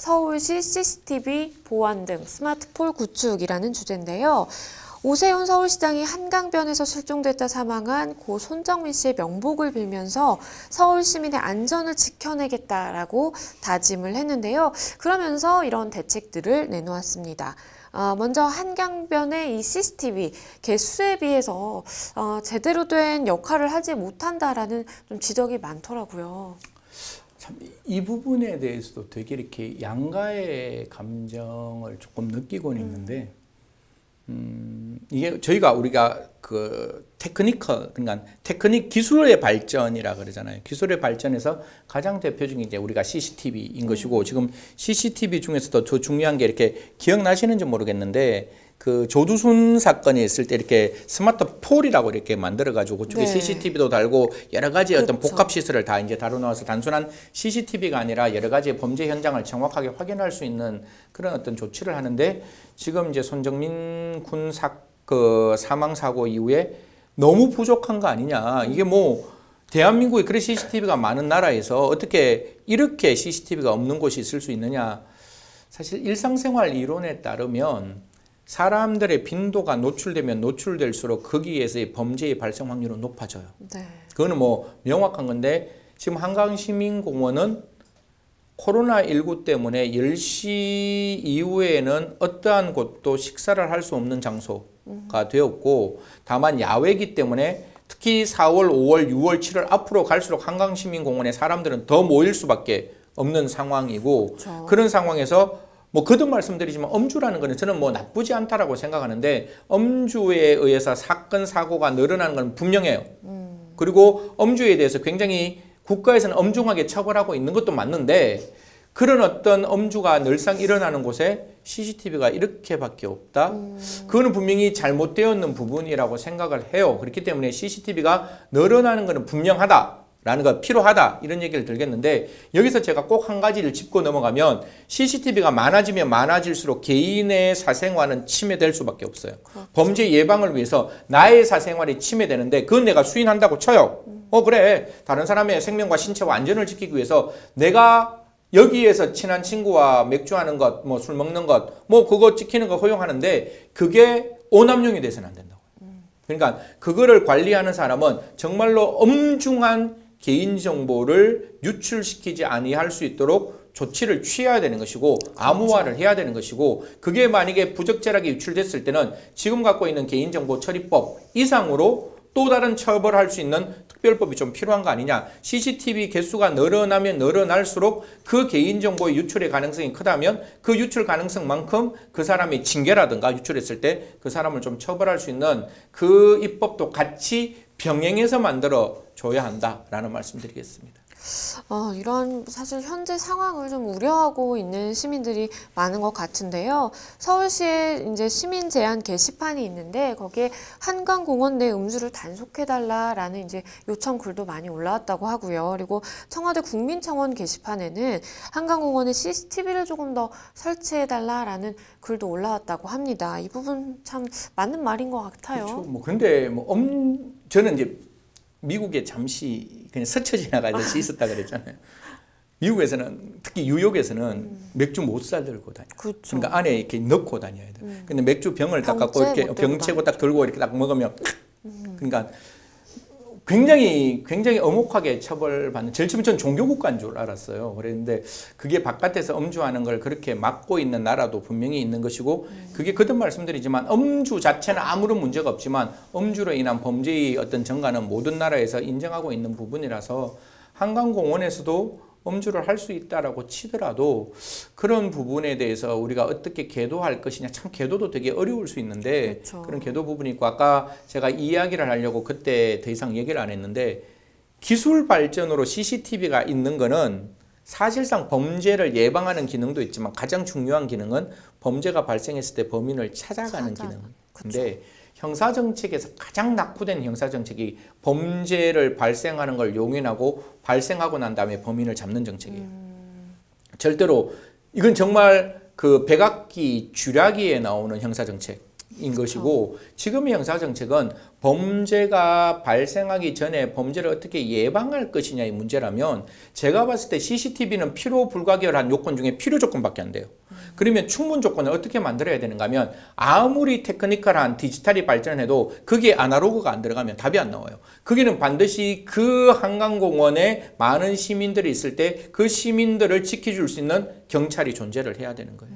서울시 CCTV 보안 등 스마트폴 구축이라는 주제인데요. 오세훈 서울시장이 한강변에서 실종됐다 사망한 고 손정민 씨의 명복을 빌면서 서울 시민의 안전을 지켜내겠다라고 다짐을 했는데요. 그러면서 이런 대책들을 내놓았습니다. 먼저 한강변의 이 CCTV 개수에 비해서 제대로 된 역할을 하지 못한다라는 좀 지적이 많더라고요. 참 이 부분에 대해서도 되게 이렇게 양가의 감정을 조금 느끼고는 있는데, 이게 우리가 그 그러니까 테크닉 기술의 발전이라 그러잖아요. 기술의 발전에서 가장 대표적인 게 우리가 CCTV인 것이고, 지금 CCTV 중에서도 더 중요한 게 이렇게 기억나시는지 모르겠는데, 그 조두순 사건이 있을 때 이렇게 스마트 폴이라고 이렇게 만들어가지고 그쪽에 CCTV도 달고 여러 가지 어떤 복합 시설을 다 이제 다뤄놓아서 단순한 CCTV가 아니라 여러 가지 범죄 현장을 정확하게 확인할 수 있는 그런 어떤 조치를 하는데, 지금 이제 손정민 군 사망 사고 이후에 너무 부족한 거 아니냐. 이게 뭐 대한민국에 그래 CCTV가 많은 나라에서 어떻게 이렇게 CCTV가 없는 곳이 있을 수 있느냐. 사실 일상생활 이론에 따르면 사람들의 빈도가 노출되면 노출될수록 거기에서의 범죄의 발생 확률은 높아져요. 네. 그거는 뭐 명확한 건데, 지금 한강시민공원은 코로나19 때문에 10시 이후에는 어떠한 곳도 식사를 할 수 없는 장소가 되었고, 다만 야외이기 때문에 특히 4월, 5월, 6월, 7월 앞으로 갈수록 한강시민공원에 사람들은 더 모일 수밖에 없는 상황이고, 그렇죠. 그런 상황에서 뭐 거듭 말씀드리지만 음주라는 거는 저는 뭐 나쁘지 않다라고 생각하는데, 음주에 의해서 사건 사고가 늘어나는 건 분명해요. 그리고 음주에 대해서 굉장히 국가에서는 엄중하게 처벌하고 있는 것도 맞는데, 그런 어떤 음주가 늘상 일어나는 곳에 CCTV가 이렇게밖에 없다? 그거는 분명히 잘못되어 있는 부분이라고 생각을 해요. 그렇기 때문에 CCTV가 늘어나는 것은 분명하다 라는 거, 필요하다, 이런 얘기를 들겠는데, 여기서 제가 꼭 한 가지를 짚고 넘어가면, CCTV가 많아지면 많아질수록 개인의 사생활은 침해될 수밖에 없어요. 그렇죠. 범죄 예방을 위해서 나의 사생활이 침해되는데 그건 내가 수인한다고 쳐요. 그래, 다른 사람의 생명과 신체와 안전을 지키기 위해서 내가 여기에서 친한 친구와 맥주하는 것, 뭐 술 먹는 것, 뭐 그거 지키는 거 허용하는데, 그게 오남용이 돼서는 안 된다고. 그러니까 그거를 관리하는 사람은 정말로 엄중한 개인정보를 유출시키지 아니할 수 있도록 조치를 취해야 되는 것이고, 암호화를 해야 되는 것이고, 그게 만약에 부적절하게 유출됐을 때는 지금 갖고 있는 개인정보 처리법 이상으로 또 다른 처벌할 수 있는 특별법이 좀 필요한 거 아니냐. CCTV 개수가 늘어나면 늘어날수록 그 개인정보의 유출의 가능성이 크다면 그 유출 가능성만큼 그 사람의 징계라든가 유출했을 때 그 사람을 좀 처벌할 수 있는 그 입법도 같이 병행해서 만들어 줘야 한다라는 말씀드리겠습니다. 이런 사실 현재 상황을 좀 우려하고 있는 시민들이 많은 것 같은데요. 서울시에 이제 시민 제한 게시판이 있는데, 거기에 한강공원 내 음주를 단속해달라라는 이제 요청 글도 많이 올라왔다고 하고요. 그리고 청와대 국민청원 게시판에는 한강공원에 CCTV를 조금 더 설치해달라라는 글도 올라왔다고 합니다. 이 부분 참 맞는 말인 것 같아요. 그렇죠. 근데 저는 이제 미국에 잠시 그냥 스쳐 지나가듯이 있었다 그랬잖아요. 미국에서는, 특히 뉴욕에서는 맥주 못 사들고 다녀요. 그렇죠. 그러니까 안에 이렇게 넣고 다녀야 돼요. 근데 맥주 병을 딱 갖고 이렇게 병채고 딱 들고 이렇게 딱 먹으면, 그러니까 굉장히 엄혹하게 처벌받는, 제일 처음에 전 종교국가인 줄 알았어요. 그랬는데 그게 바깥에서 음주하는 걸 그렇게 막고 있는 나라도 분명히 있는 것이고, 그게 거듭 말씀드리지만 음주 자체는 아무런 문제가 없지만 음주로 인한 범죄의 어떤 증가는 모든 나라에서 인정하고 있는 부분이라서, 한강공원에서도 음주를 할 수 있다라고 치더라도 그런 부분에 대해서 우리가 어떻게 계도할 것이냐, 참 계도도 되게 어려울 수 있는데, 그렇죠. 그런 계도 부분이 있고, 아까 제가 이야기를 하려고 그때 더 이상 얘기를 안 했는데, 기술 발전으로 CCTV가 있는 거는 사실상 범죄를 예방하는 기능도 있지만 가장 중요한 기능은 범죄가 발생했을 때 범인을 찾아가는 기능인데, 형사정책에서 가장 낙후된 형사정책이 범죄를 발생하는 걸 용인하고 발생하고 난 다음에 범인을 잡는 정책이에요. 절대로 이건 정말 그 백악기 쥐라기에 나오는 형사정책. 인 것이고 지금의 형사정책은 범죄가 발생하기 전에 범죄를 어떻게 예방할 것이냐의 문제라면 제가 봤을 때 CCTV는 필요 불가결한 요건 중에 필요 조건밖에 안 돼요. 그러면 충분 조건을 어떻게 만들어야 되는가 하면 아무리 테크니컬한 디지털이 발전해도 거기에 아날로그가 안 들어가면 답이 안 나와요. 거기는 반드시 그 한강공원에 많은 시민들이 있을 때 그 시민들을 지켜줄 수 있는 경찰이 존재를 해야 되는 거예요.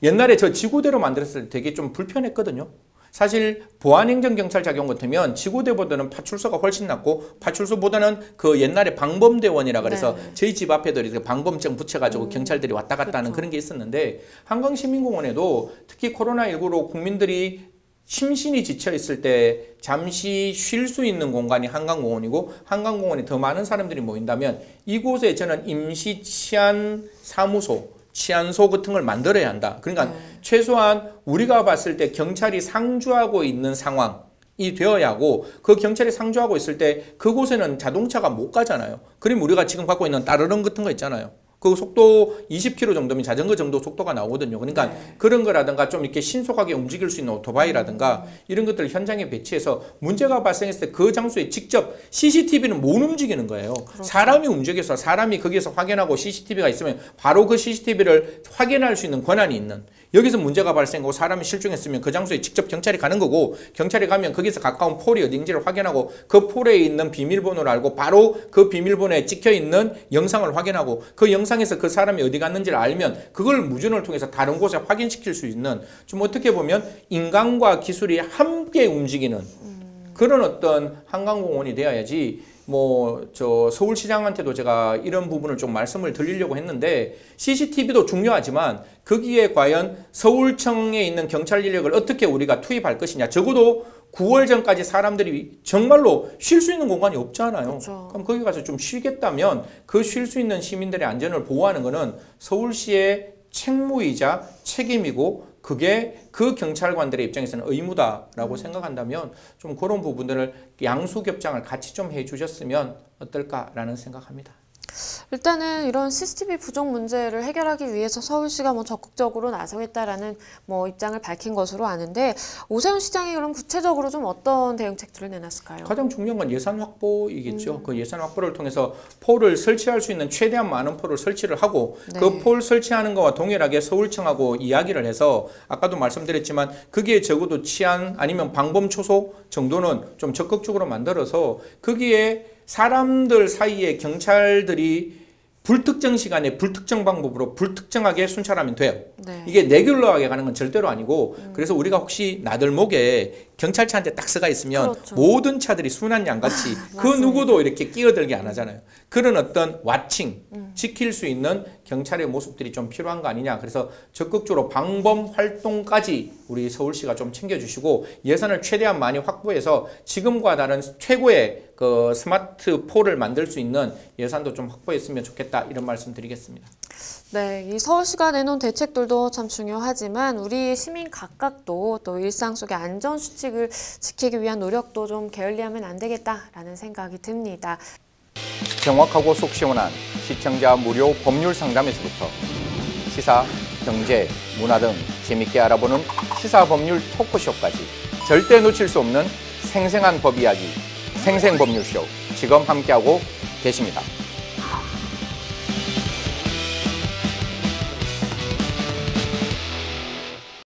옛날에 저 지구대로 만들었을 때 되게 좀 불편했거든요. 사실 보안행정경찰 자격 같으면 지구대보다는 파출소가 훨씬 낫고 파출소보다는 그 옛날에 방범대원이라 그래서 네. 저희 집 앞에도 이렇게 방범증 붙여가지고 경찰들이 왔다 갔다 하는 그런 게 있었는데 한강시민공원에도 특히 코로나19로 국민들이 심신이 지쳐 있을 때 잠시 쉴 수 있는 공간이 한강공원이고 한강공원에 더 많은 사람들이 모인다면 이곳에 저는 임시 치안사무소 치안소 같은 걸 만들어야 한다. 그러니까 최소한 우리가 봤을 때 경찰이 상주하고 있는 상황이 되어야 하고 그 경찰이 상주하고 있을 때 그곳에는 자동차가 못 가잖아요. 그럼 우리가 지금 갖고 있는 따르릉 같은 거 있잖아요. 그 속도 20km 정도면 자전거 정도 속도가 나오거든요. 그러니까 그런 거라든가 좀 이렇게 신속하게 움직일 수 있는 오토바이라든가 이런 것들을 현장에 배치해서 문제가 발생했을 때 그 장소에 직접 CCTV는 못 움직이는 거예요. 그렇죠. 사람이 움직여서 사람이 거기서 확인하고 CCTV가 있으면 바로 그 CCTV를 확인할 수 있는 권한이 있는 여기서 문제가 발생하고 사람이 실종했으면 그 장소에 직접 경찰이 가는 거고 경찰이 가면 거기서 가까운 폴이 어딘지를 확인하고 그 폴에 있는 비밀번호를 알고 바로 그 비밀번호에 찍혀있는 영상을 확인하고 그 영상에서 그 사람이 어디 갔는지를 알면 그걸 무전을 통해서 다른 곳에 확인시킬 수 있는 좀 어떻게 보면 인간과 기술이 함께 움직이는 그런 어떤 한강공원이 되어야지 저 서울시장한테도 제가 이런 부분을 좀 말씀을 드리려고 했는데 CCTV도 중요하지만 거기에 과연 서울청에 있는 경찰 인력을 어떻게 우리가 투입할 것이냐. 적어도 9월 전까지 사람들이 정말로 쉴 수 있는 공간이 없잖아요. 그렇죠. 그럼 거기 가서 좀 쉬겠다면 그 쉴 수 있는 시민들의 안전을 보호하는 것은 서울시의 책무이자 책임이고 그게 그 경찰관들의 입장에서는 의무다라고 생각한다면 좀 그런 부분들을 양수겹장을 같이 좀 해주셨으면 어떨까라는 생각합니다. 일단은 이런 CCTV 부족 문제를 해결하기 위해서 서울시가 적극적으로 나서겠다라는 입장을 밝힌 것으로 아는데 오세훈 시장이 그럼 구체적으로 좀 어떤 대응책들을 내놨을까요? 가장 중요한 건 예산 확보이겠죠. 그 예산 확보를 통해서 폴을 설치할 수 있는 최대한 많은 폴을 설치를 하고 네. 그 폴 설치하는 거와 동일하게 서울청하고 이야기를 해서 아까도 말씀드렸지만 그게 적어도 치안 아니면 방범 초소 정도는 좀 적극적으로 만들어서 거기에 사람들 사이에 경찰들이 불특정 시간에 불특정 방법으로 불특정하게 순찰하면 돼요. 네. 이게 레귤러하게 가는 건 절대로 아니고 그래서 우리가 혹시 나들목에 경찰차한테 딱서가 있으면 그렇죠. 모든 차들이 순한 양같이 그 누구도 이렇게 끼어들게 안 하잖아요. 그런 어떤 와칭, 지킬 수 있는 경찰의 모습들이 좀 필요한 거 아니냐. 그래서 적극적으로 방범 활동까지 우리 서울시가 좀 챙겨주시고 예산을 최대한 많이 확보해서 지금과 다른 최고의 그 스마트폴을 만들 수 있는 예산도 좀 확보했으면 좋겠다. 이런 말씀 드리겠습니다. 네, 이 서울시가 내놓은 대책들도 참 중요하지만 우리 시민 각각도 또 일상 속의 안전 수칙을 지키기 위한 노력도 좀 게을리하면 안 되겠다라는 생각이 듭니다. 정확하고 속 시원한 시청자 무료 법률 상담에서부터 시사, 경제, 문화 등 재밌게 알아보는 시사 법률 토크쇼까지 절대 놓칠 수 없는 생생한 법 이야기, 생생법률쇼 지금 함께하고 계십니다.